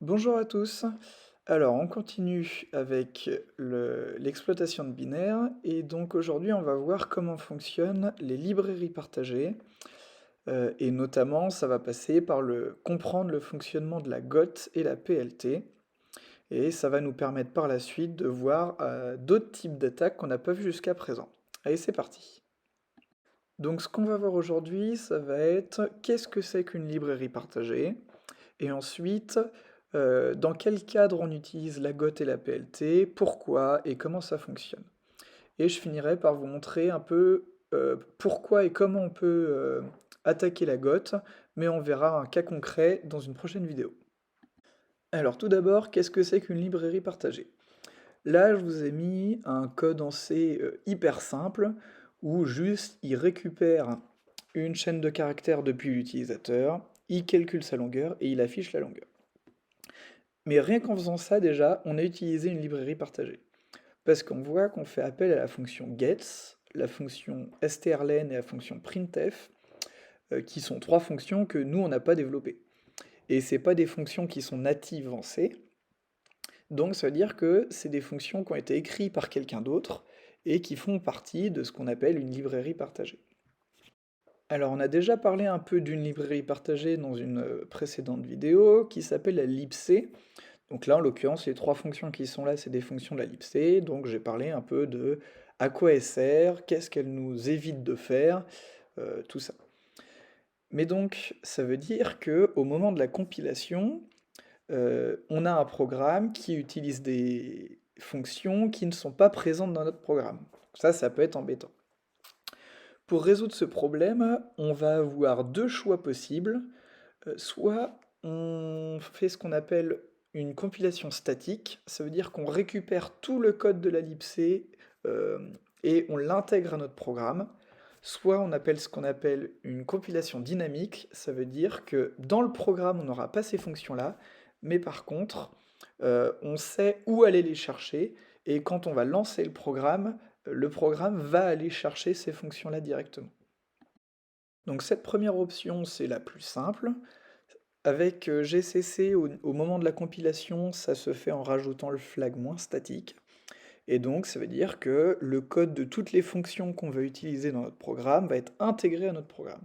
Bonjour à tous. Alors, on continue avec l'exploitation de binaires et donc aujourd'hui on va voir comment fonctionnent les librairies partagées et notamment ça va passer par comprendre le fonctionnement de la GOT et la PLT et ça va nous permettre par la suite de voir d'autres types d'attaques qu'on n'a pas vu jusqu'à présent. Allez, c'est parti. Donc ce qu'on va voir aujourd'hui, ça va être qu'est-ce que c'est qu'une librairie partagée? Et ensuite, dans quel cadre on utilise la GOT et la PLT, pourquoi et comment ça fonctionne. Et je finirai par vous montrer un peu pourquoi et comment on peut attaquer la GOT, mais on verra un cas concret dans une prochaine vidéo. Alors tout d'abord, qu'est-ce que c'est qu'une librairie partagée? Là, je vous ai mis un code en C hyper simple, où juste il récupère une chaîne de caractères depuis l'utilisateur, il calcule sa longueur et il affiche la longueur. Mais rien qu'en faisant ça, déjà, on a utilisé une librairie partagée. Parce qu'on voit qu'on fait appel à la fonction gets, la fonction strlen et la fonction printf, qui sont trois fonctions que nous, on n'a pas développées. Et c'est pas des fonctions qui sont natives en C, donc ça veut dire que c'est des fonctions qui ont été écrites par quelqu'un d'autre et qui font partie de ce qu'on appelle une librairie partagée. Alors on a déjà parlé un peu d'une librairie partagée dans une précédente vidéo qui s'appelle la libc. Donc là, en l'occurrence, les trois fonctions qui sont là, c'est des fonctions de la libc. Donc j'ai parlé un peu de à quoi elle sert, qu'est-ce qu'elle nous évite de faire, tout ça. Mais donc, ça veut dire que au moment de la compilation, on a un programme qui utilise des fonctions qui ne sont pas présentes dans notre programme. Ça peut être embêtant. Pour résoudre ce problème, on va avoir deux choix possibles. Soit on fait ce qu'on appelle une compilation statique, ça veut dire qu'on récupère tout le code de la libc et on l'intègre à notre programme. Soit on appelle ce qu'on appelle une compilation dynamique, ça veut dire que dans le programme on n'aura pas ces fonctions-là, mais par contre on sait où aller les chercher et quand on va lancer le programme va aller chercher ces fonctions-là directement. Donc cette première option c'est la plus simple. Avec GCC, au moment de la compilation, ça se fait en rajoutant le flag moins statique. Et donc, ça veut dire que le code de toutes les fonctions qu'on veut utiliser dans notre programme va être intégré à notre programme.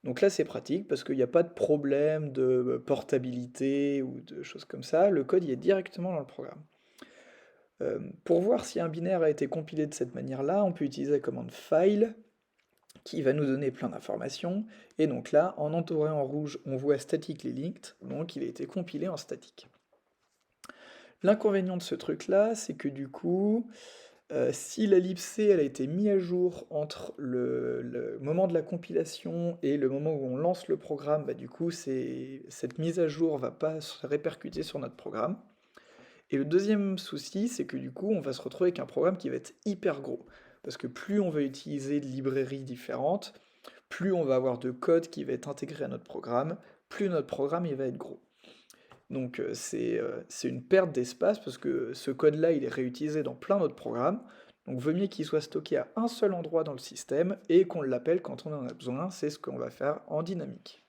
Donc là, c'est pratique parce qu'il n'y a pas de problème de portabilité ou de choses comme ça. Le code y est directement dans le programme. Pour voir si un binaire a été compilé de cette manière-là, on peut utiliser la commande file qui va nous donner plein d'informations. Et donc là, en entouré en rouge, on voit statically linked, donc il a été compilé en statique. L'inconvénient de ce truc-là, c'est que du coup, si la libc elle a été mise à jour entre le moment de la compilation et le moment où on lance le programme, bah du coup, cette mise à jour va pas se répercuter sur notre programme. Et le deuxième souci, c'est que du coup, on va se retrouver avec un programme qui va être hyper gros. Parce que plus on va utiliser de librairies différentes, plus on va avoir de code qui va être intégré à notre programme, plus notre programme il va être gros. Donc c'est une perte d'espace parce que ce code-là, il est réutilisé dans plein d'autres programmes. Donc vaut mieux qu'il soit stocké à un seul endroit dans le système et qu'on l'appelle quand on en a besoin. C'est ce qu'on va faire en dynamique.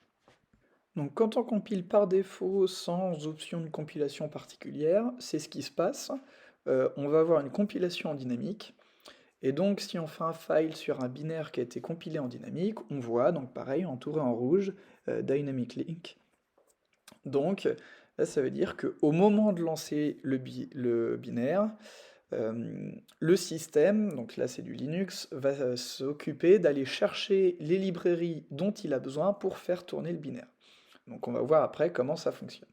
Donc quand on compile par défaut sans option de compilation particulière, c'est ce qui se passe. On va avoir une compilation en dynamique. Et donc si on fait un file sur un binaire qui a été compilé en dynamique, on voit, donc pareil, entouré en rouge, Dynamic Link. Donc là, ça veut dire qu'au moment de lancer le binaire, le système, donc là c'est du Linux, va s'occuper d'aller chercher les librairies dont il a besoin pour faire tourner le binaire. Donc on va voir après comment ça fonctionne.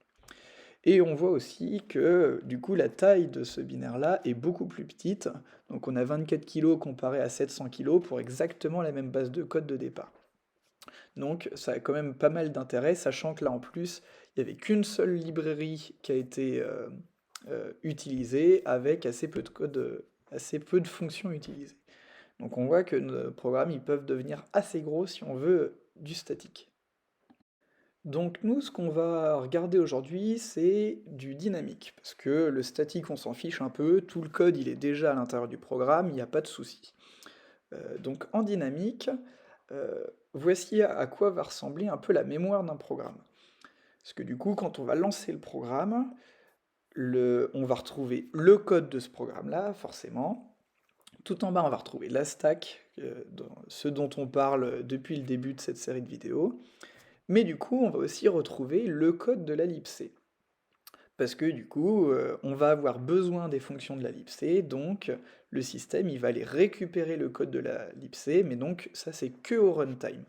Et on voit aussi que du coup la taille de ce binaire-là est beaucoup plus petite. Donc on a 24 kg comparé à 700 kg pour exactement la même base de code de départ. Donc ça a quand même pas mal d'intérêt, sachant que là en plus, il n'y avait qu'une seule librairie qui a été utilisée avec assez peu de code, assez peu de fonctions utilisées. Donc on voit que nos programmes ils peuvent devenir assez gros si on veut du statique. Donc nous, ce qu'on va regarder aujourd'hui, c'est du dynamique, parce que le statique, on s'en fiche un peu, tout le code, il est déjà à l'intérieur du programme, il n'y a pas de souci. Donc en dynamique, voici à quoi va ressembler un peu la mémoire d'un programme. Parce que du coup, quand on va lancer le programme, on va retrouver le code de ce programme-là, forcément. Tout en bas, on va retrouver la stack, ce dont on parle depuis le début de cette série de vidéos. Mais du coup, on va aussi retrouver le code de la libc. Parce que du coup, on va avoir besoin des fonctions de la libc, donc le système, il va aller récupérer le code de la libc, mais donc ça, c'est que au runtime.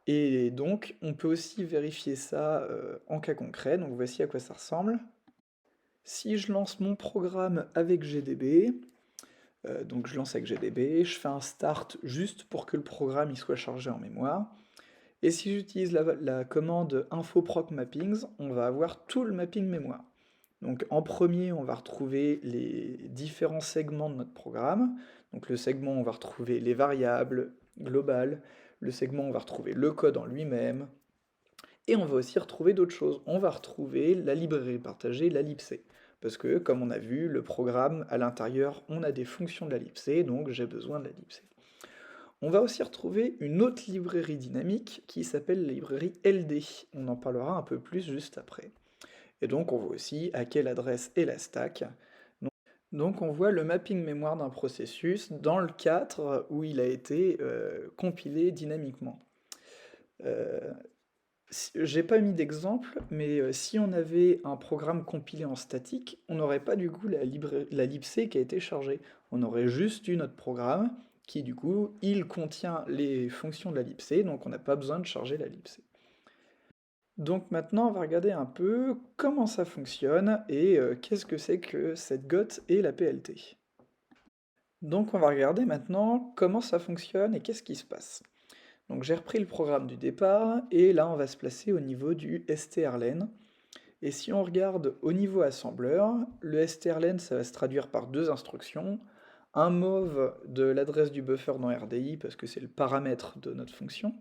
Et donc, on peut aussi vérifier ça en cas concret, donc voici à quoi ça ressemble. Si je lance mon programme avec GDB, donc je lance avec GDB, je fais un start juste pour que le programme il soit chargé en mémoire. Et si j'utilise la commande info-proc mappings, on va avoir tout le mapping mémoire. Donc en premier, on va retrouver les différents segments de notre programme. Donc le segment, on va retrouver les variables globales. Le segment, on va retrouver le code en lui-même. Et on va aussi retrouver d'autres choses. On va retrouver la librairie partagée, la libc. Parce que, comme on a vu, le programme, à l'intérieur, on a des fonctions de la libc, donc j'ai besoin de la libc. On va aussi retrouver une autre librairie dynamique qui s'appelle la librairie LD. On en parlera un peu plus juste après. Et donc on voit aussi à quelle adresse est la stack. Donc on voit le mapping mémoire d'un processus dans le cadre où il a été compilé dynamiquement. J'ai pas mis d'exemple, mais si on avait un programme compilé en statique, on n'aurait pas du coup la libc qui a été chargée. On aurait juste eu notre programme qui du coup, il contient les fonctions de la libc, donc on n'a pas besoin de charger la libc. Donc maintenant, on va regarder un peu comment ça fonctionne et qu'est-ce que c'est que cette GOT et la PLT. Donc on va regarder maintenant comment ça fonctionne et qu'est-ce qui se passe. Donc j'ai repris le programme du départ et là on va se placer au niveau du strlen. Et si on regarde au niveau assembleur, le strlen ça va se traduire par deux instructions. Un move de l'adresse du buffer dans RDI parce que c'est le paramètre de notre fonction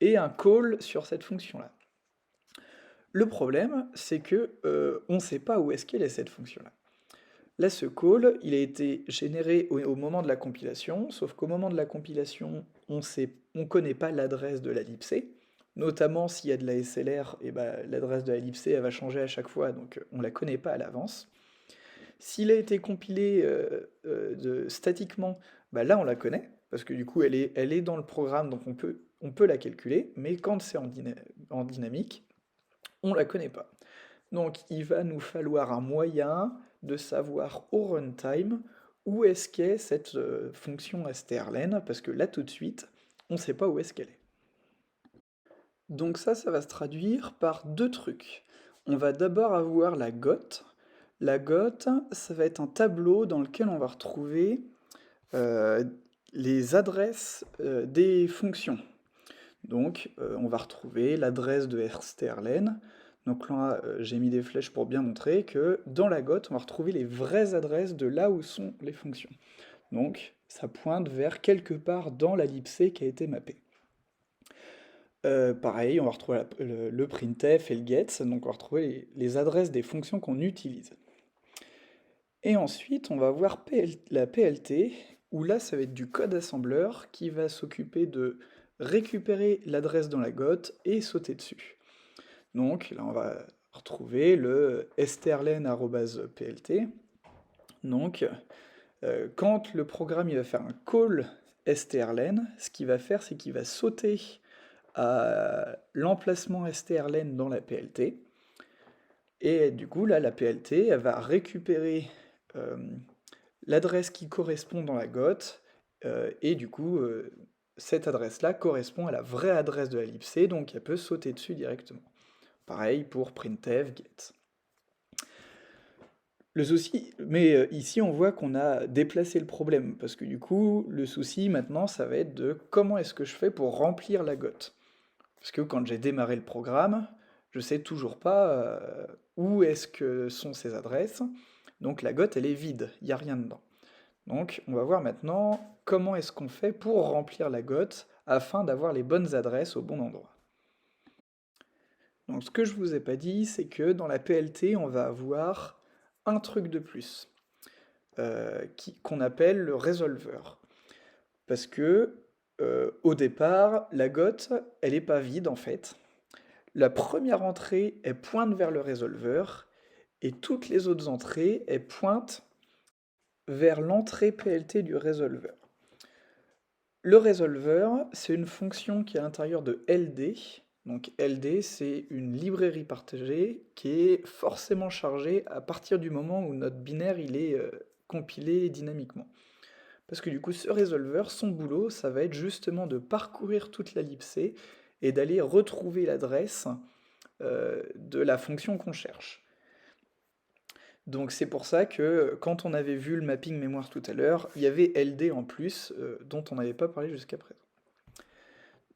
et un call sur cette fonction-là. Le problème, c'est que on ne sait pas où est-ce qu'elle est cette fonction-là. Là, ce call, il a été généré au moment de la compilation, sauf qu'au moment de la compilation, on ne connaît pas l'adresse de la libc, notamment s'il y a de la SLR, et ben, l'adresse de la libc elle va changer à chaque fois, donc on ne la connaît pas à l'avance. S'il a été compilé statiquement, bah là on la connaît, parce que du coup elle est dans le programme, donc on peut la calculer, mais quand c'est en dynamique, on ne la connaît pas. Donc il va nous falloir un moyen de savoir au runtime où est-ce qu'est cette fonction strlen, parce que là tout de suite, on ne sait pas où est-ce qu'elle est. Donc ça va se traduire par deux trucs. On va d'abord avoir la GOT. La GOT, ça va être un tableau dans lequel on va retrouver euh, les adresses des fonctions. Donc, on va retrouver l'adresse de strlen. Donc là, j'ai mis des flèches pour bien montrer que dans la GOT, on va retrouver les vraies adresses de là où sont les fonctions. Donc, ça pointe vers quelque part dans la libc qui a été mappée. Pareil, on va retrouver le printf et le get, donc on va retrouver les adresses des fonctions qu'on utilise. Et ensuite, on va voir la PLT, où là, ça va être du code assembleur qui va s'occuper de récupérer l'adresse dans la GOT et sauter dessus. Donc là, on va retrouver le strlen@plt. Donc, quand le programme il va faire un call strlen, ce qu'il va faire, c'est qu'il va sauter à l'emplacement strlen dans la PLT. Et du coup, là, la PLT, elle va récupérer euh, l'adresse qui correspond dans la GOT, et du coup, cette adresse-là correspond à la vraie adresse de la libc, donc elle peut sauter dessus directement. Pareil pour printf, get. Le souci, mais ici on voit qu'on a déplacé le problème, parce que du coup, le souci maintenant, ça va être de comment est-ce que je fais pour remplir la GOT. Parce que quand j'ai démarré le programme, je sais toujours pas où est-ce que sont ces adresses. Donc la GOT, elle est vide, il n'y a rien dedans. Donc on va voir maintenant comment est-ce qu'on fait pour remplir la GOT afin d'avoir les bonnes adresses au bon endroit. Donc ce que je vous ai pas dit, c'est que dans la PLT, on va avoir un truc de plus, qu'on appelle le résolveur. Parce que au départ, la GOT, elle n'est pas vide en fait. La première entrée, elle pointe vers le résolveur, et toutes les autres entrées, elles pointent vers l'entrée PLT du résolveur. Le résolveur, c'est une fonction qui est à l'intérieur de LD. Donc LD, c'est une librairie partagée qui est forcément chargée à partir du moment où notre binaire il est compilé dynamiquement. Parce que du coup, ce résolveur, son boulot, ça va être justement de parcourir toute la libc et d'aller retrouver l'adresse de la fonction qu'on cherche. Donc c'est pour ça que quand on avait vu le mapping mémoire tout à l'heure, il y avait LD en plus, dont on n'avait pas parlé jusqu'à présent.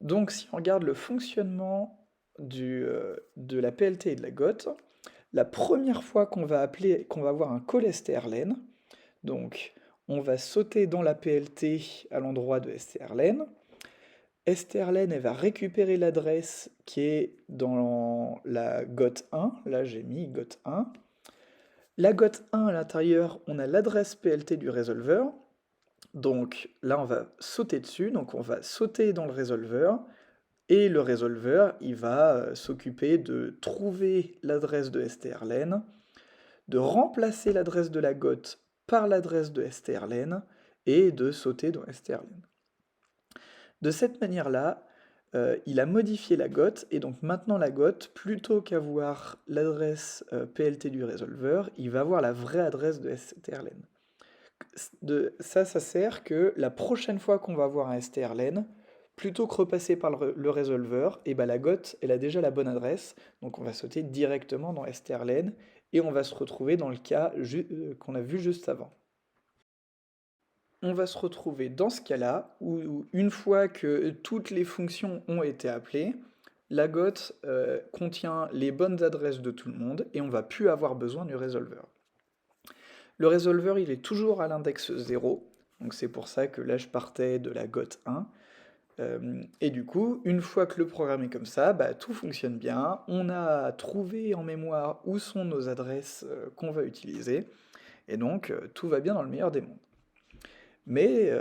Donc si on regarde le fonctionnement de la PLT et de la GOT, la première fois qu'on va avoir un call strlen, donc on va sauter dans la PLT à l'endroit de strlen. Strlen, elle va récupérer l'adresse qui est dans la GOT1, là j'ai mis GOT1. La GOT1 à l'intérieur, on a l'adresse PLT du résolveur, donc là on va sauter dessus, donc on va sauter dans le résolveur, et le résolveur, il va s'occuper de trouver l'adresse de strlen, de remplacer l'adresse de la GOT par l'adresse de strlen, et de sauter dans strlen. De cette manière-là, il a modifié la GOT, et donc maintenant la GOT, plutôt qu'avoir l'adresse PLT du résolveur, il va avoir la vraie adresse de strlen. Ça sert que la prochaine fois qu'on va avoir un strlen, plutôt que repasser par le résolveur, et ben la GOT, elle a déjà la bonne adresse, donc on va sauter directement dans strlen, et on va se retrouver dans le cas qu'on a vu juste avant. On va se retrouver dans ce cas-là, où une fois que toutes les fonctions ont été appelées, la GOT contient les bonnes adresses de tout le monde, et on va plus avoir besoin du résolveur. Le résolveur, il est toujours à l'index 0, donc c'est pour ça que là je partais de la GOT 1. Et du coup, une fois que le programme est comme ça, bah, tout fonctionne bien. On a trouvé en mémoire où sont nos adresses qu'on va utiliser, et donc tout va bien dans le meilleur des mondes. Mais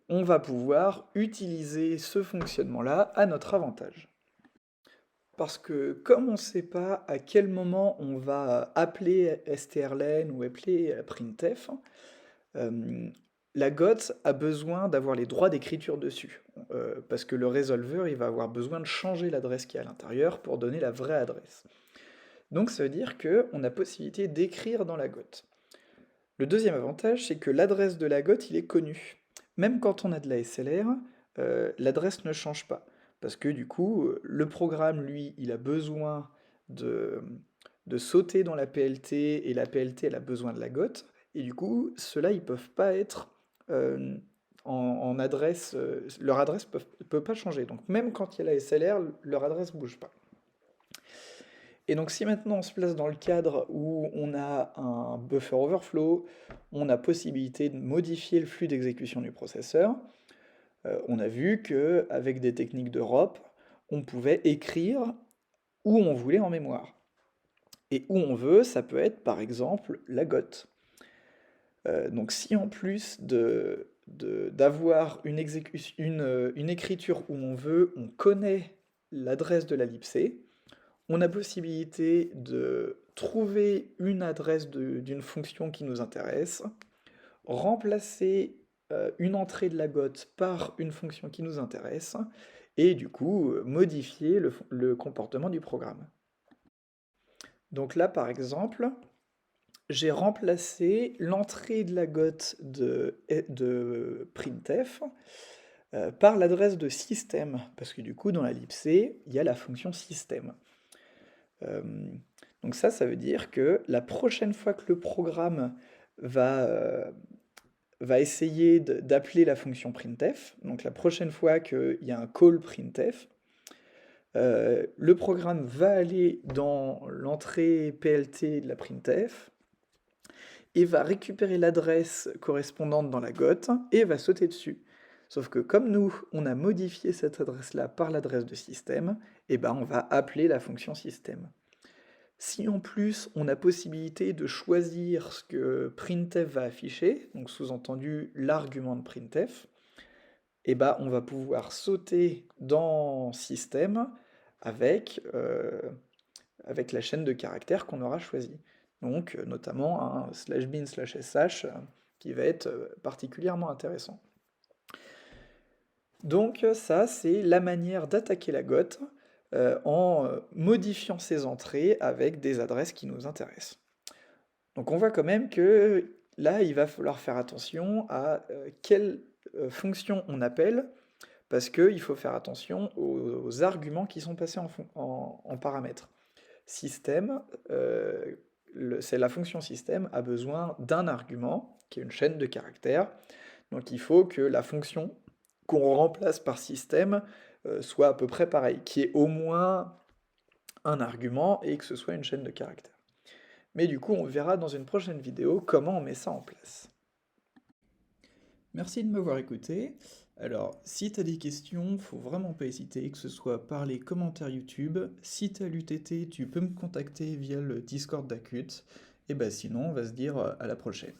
on va pouvoir utiliser ce fonctionnement-là à notre avantage. Parce que comme on ne sait pas à quel moment on va appeler strlen ou appeler printf, la GOT a besoin d'avoir les droits d'écriture dessus. Parce que le résolveur, il va avoir besoin de changer l'adresse qui est à l'intérieur pour donner la vraie adresse. Donc ça veut dire qu'on a possibilité d'écrire dans la GOT. Le deuxième avantage, c'est que l'adresse de la GOT, il est connu. Même quand on a de la SLR, l'adresse ne change pas. Parce que du coup, le programme, lui, il a besoin de, de sauter dans la PLT, et la PLT, elle a besoin de la GOT. Et du coup, ceux-là, ils peuvent pas être en adresse, leur adresse ne peut pas changer. Donc même quand il y a la SLR, leur adresse ne bouge pas. Et donc si maintenant on se place dans le cadre où on a un buffer overflow, on a possibilité de modifier le flux d'exécution du processeur, on a vu qu'avec des techniques d'Europe, on pouvait écrire où on voulait en mémoire. Et où on veut, ça peut être par exemple la GOT. Donc si en plus d'avoir une écriture où on veut, on connaît l'adresse de la libc, on a possibilité de trouver une adresse d'une fonction qui nous intéresse, remplacer une entrée de la GOT par une fonction qui nous intéresse, et du coup modifier le comportement du programme. Donc là par exemple, j'ai remplacé l'entrée de la GOT de printf par l'adresse de système, parce que du coup dans la libc, il y a la fonction système. Donc ça veut dire que la prochaine fois que le programme va essayer d'appeler la fonction printf, donc la prochaine fois qu'il y a un call printf, le programme va aller dans l'entrée PLT de la printf et va récupérer l'adresse correspondante dans la GOT et va sauter dessus. Sauf que comme nous, on a modifié cette adresse-là par l'adresse de système, et ben on va appeler la fonction système. Si en plus on a possibilité de choisir ce que printf va afficher, donc sous-entendu l'argument de printf, et bah on va pouvoir sauter dans système, avec la chaîne de caractères qu'on aura choisie. Donc notamment un /bin/sh qui va être particulièrement intéressant. Donc ça, c'est la manière d'attaquer la GOT en modifiant ses entrées avec des adresses qui nous intéressent. Donc on voit quand même que là, il va falloir faire attention à quelle fonction on appelle, parce qu'il faut faire attention aux arguments qui sont passés en paramètres. Système, c'est la fonction système a besoin d'un argument, qui est une chaîne de caractères. Donc il faut que la fonction qu'on remplace par système soit à peu près pareille, qui ait au moins un argument et que ce soit une chaîne de caractères. Mais du coup, on verra dans une prochaine vidéo comment on met ça en place. Merci de m'avoir écouté. Alors, si tu as des questions, faut vraiment pas hésiter, que ce soit par les commentaires YouTube. Si tu as l'UTT, tu peux me contacter via le Discord d'Acute. Et bah sinon, on va se dire à la prochaine.